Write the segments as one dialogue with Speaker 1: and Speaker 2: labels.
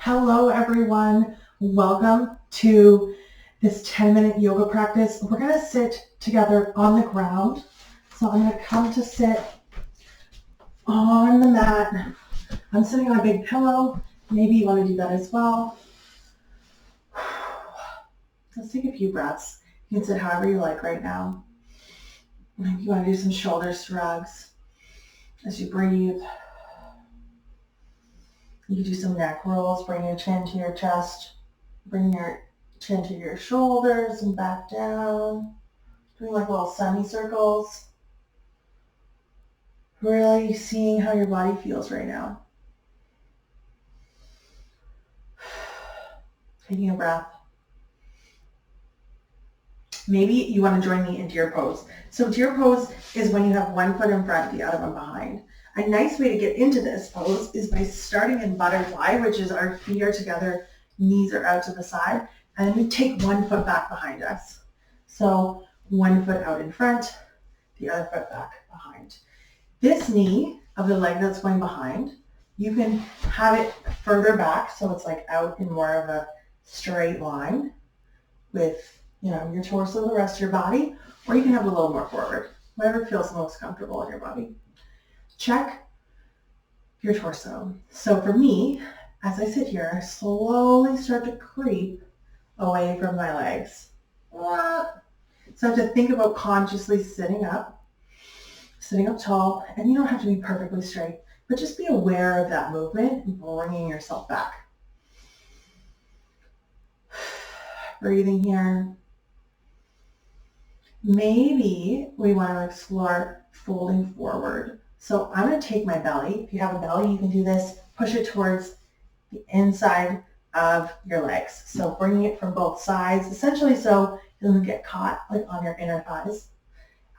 Speaker 1: Hello, everyone. Welcome to this 10-minute yoga practice. We're going to sit together on the ground. So I'm going to come to sit on the mat. I'm sitting on a big pillow. Maybe you want to do that as well. Let's take a few breaths. You can sit however you like right now. Maybe you want to do some shoulder shrugs as you breathe. You can do some neck rolls. Bring your chin to your chest. Bring your chin to your shoulders and back down. Doing like little semicircles. Really seeing how your body feels right now. Taking a breath. Maybe you want to join me in deer pose. So deer pose is when you have one foot in front, the other one behind. A nice way to get into this pose is by starting in butterfly, which is our feet are together, knees are out to the side, and then we take one foot back behind us. So one foot out in front, the other foot back behind. This knee of the leg that's going behind, you can have it further back so it's like out in more of a straight line with your torso, the rest of your body, or you can have it a little more forward, whatever feels most comfortable in your body. Check your torso. So for me, as I sit here, I slowly start to creep away from my legs. So I have to think about consciously sitting up tall, and you don't have to be perfectly straight, but just be aware of that movement and bringing yourself back. Breathing here. Maybe we want to explore folding forward. So I'm going to take my belly. If you have a belly, you can do this. Push it towards the inside of your legs. So bringing it from both sides, essentially so it doesn't get caught like on your inner thighs.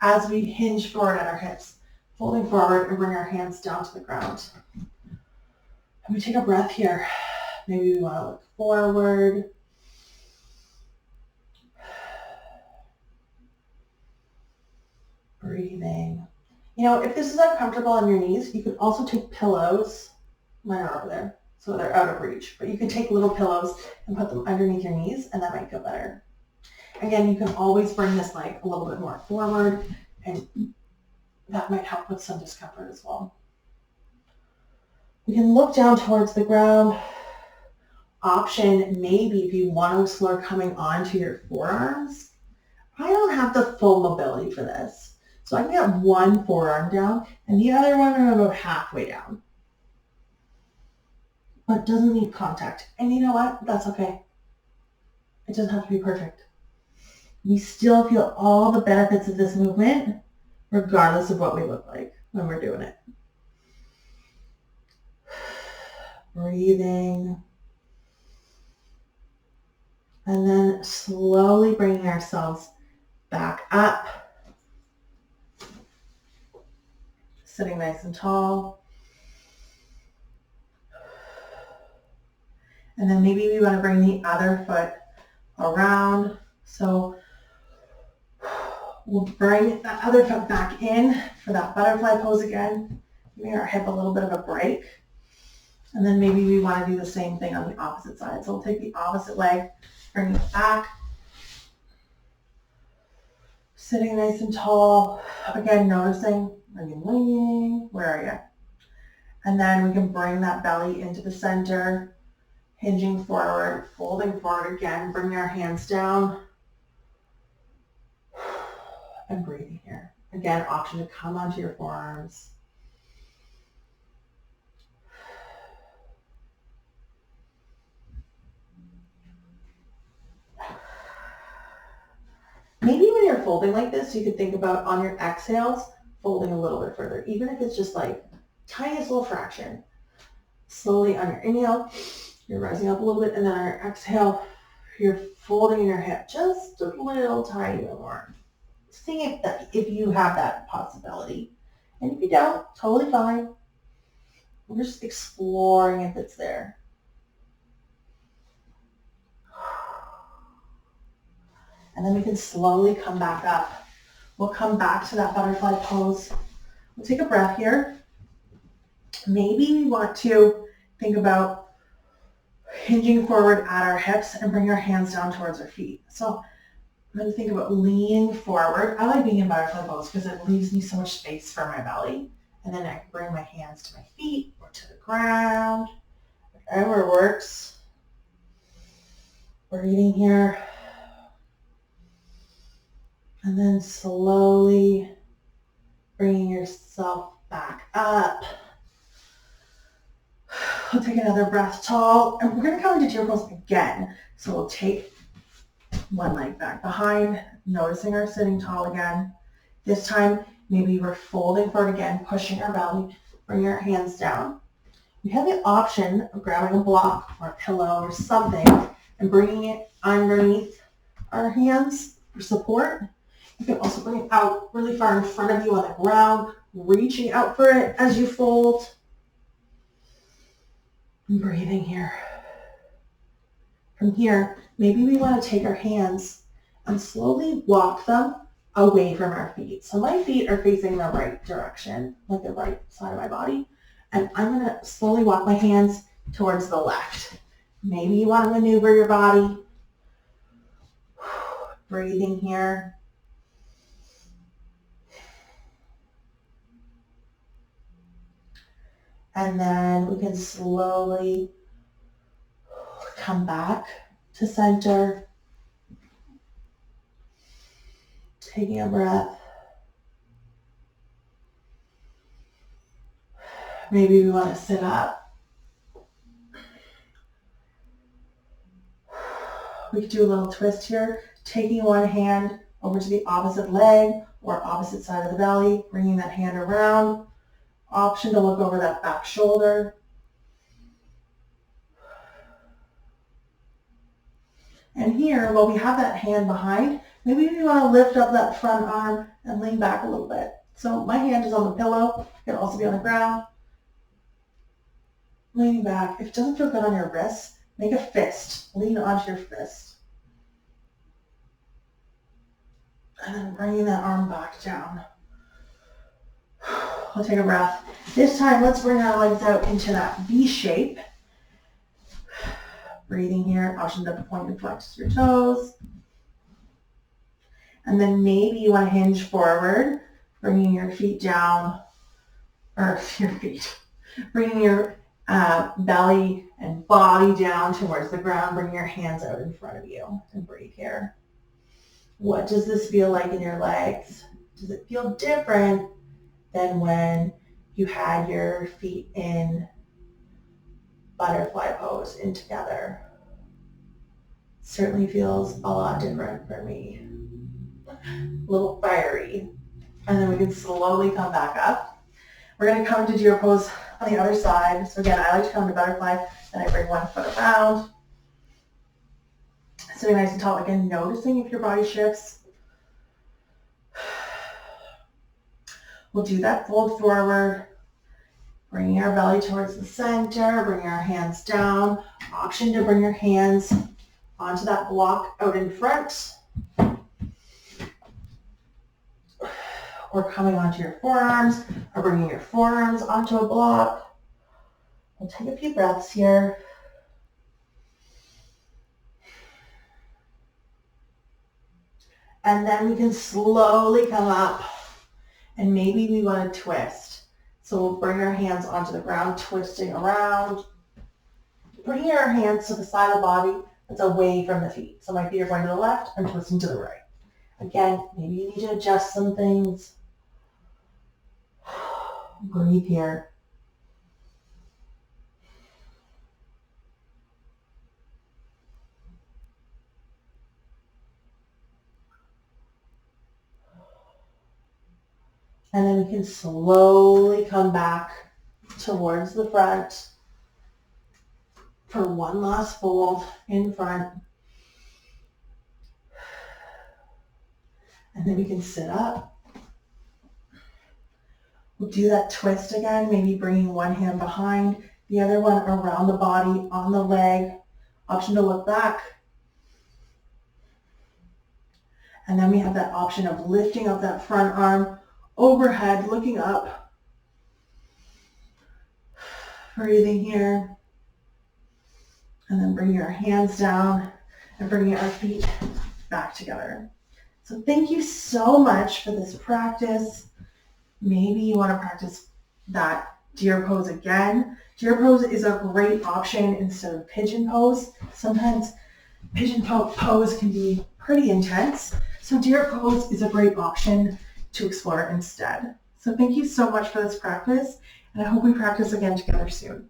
Speaker 1: As we hinge forward at our hips, folding forward and bring our hands down to the ground. And we take a breath here. Maybe we want to look forward. Breathing. If this is uncomfortable on your knees, you could also take pillows. Mine are over there, so they're out of reach. But you can take little pillows and put them underneath your knees, and that might feel better. Again, you can always bring this leg a little bit more forward, and that might help with some discomfort as well. We can look down towards the ground. Option, maybe if you want to explore coming onto your forearms. I don't have the full mobility for this. So I can get one forearm down and the other one about halfway down. But it doesn't need contact. And you know what? That's okay. It doesn't have to be perfect. We still feel all the benefits of this movement, regardless of what we look like when we're doing it. Breathing. And then slowly bringing ourselves back up. Sitting nice and tall. And then maybe we want to bring the other foot around. So we'll bring that other foot back in for that butterfly pose again. Giving our hip a little bit of a break. And then maybe we want to do the same thing on the opposite side. So we'll take the opposite leg, bring it back. Sitting nice and tall. Again, noticing, are you leaning? Where are you? And then we can bring that belly into the center, hinging forward, folding forward again, bringing our hands down, and breathing here. Again, option to come onto your forearms. Maybe when you're folding like this, you could think about on your exhales, folding a little bit further, even if it's just like tiniest little fraction. Slowly on your inhale, you're rising up a little bit, and then on your exhale, you're folding your hip just a little tiny bit more. See if you have that possibility. And if you don't, totally fine. We're just exploring if it's there. And then we can slowly come back up. We'll come back to that butterfly pose. We'll take a breath here. Maybe we want to think about hinging forward at our hips and bring our hands down towards our feet. So I'm going to think about leaning forward. I like being in butterfly pose because it leaves me so much space for my belly. And then I can bring my hands to my feet or to the ground, whatever works. Breathing here. And then slowly bringing yourself back up. We'll take another breath tall, and we're going to come into deer pose again. So we'll take one leg back behind, noticing our sitting tall again. This time, maybe we're folding forward again, pushing our belly, bring our hands down. We have the option of grabbing a block or a pillow or something and bringing it underneath our hands for support. You can also bring it out really far in front of you on the ground, reaching out for it as you fold. And breathing here. From here, maybe we want to take our hands and slowly walk them away from our feet. So my feet are facing the right direction, like the right side of my body. And I'm going to slowly walk my hands towards the left. Maybe you want to maneuver your body. Breathing here. And then we can slowly come back to center. Taking a breath. Maybe we want to sit up. We could do a little twist here, taking one hand over to the opposite leg or opposite side of the belly, bringing that hand around. Option to look over that back shoulder. And here, while we have that hand behind, maybe we want to lift up that front arm and lean back a little bit. So my hand is on the pillow. It can also be on the ground. Leaning back. If it doesn't feel good on your wrists, make a fist. Lean onto your fist. And then bringing that arm back down. We'll take a breath. This time, let's bring our legs out into that V shape. Breathing here, option to point and flex your toes. And then maybe you want to hinge forward, bringing your feet down, or your feet, bringing your belly and body down towards the ground. Bring your hands out in front of you and breathe here. What does this feel like in your legs? Does it feel different than when you had your feet in butterfly pose in together? Certainly feels a lot different for me. A little fiery. And then we can slowly come back up. We're going to come to deer pose on the other side. So again, I like to come to butterfly, and I bring one foot around. Sitting nice and tall. Again, noticing if your body shifts. We'll do that fold forward, bringing our belly towards the center, bringing our hands down. Option to bring your hands onto that block out in front, or coming onto your forearms, or bringing your forearms onto a block. We'll take a few breaths here. And then we can slowly come up, and maybe we want to twist. So we'll bring our hands onto the ground, twisting around, bringing our hands to the side of the body that's away from the feet. So my feet are going to the left, I'm twisting to the right. Again, maybe you need to adjust some things. Breathe here. And then we can slowly come back towards the front for one last fold in front. And then we can sit up. We'll do that twist again, maybe bringing one hand behind, the other one around the body, on the leg. Option to look back. And then we have that option of lifting up that front arm overhead, looking up. Breathing here. and then bringing our hands down and bringing our feet back together. So thank you so much for this practice. Maybe you want to practice that deer pose again. Deer pose is a great option instead of pigeon pose. Sometimes pigeon pose can be pretty intense. So deer pose is a great option to explore instead. So thank you so much for this practice, and I hope we practice again together soon.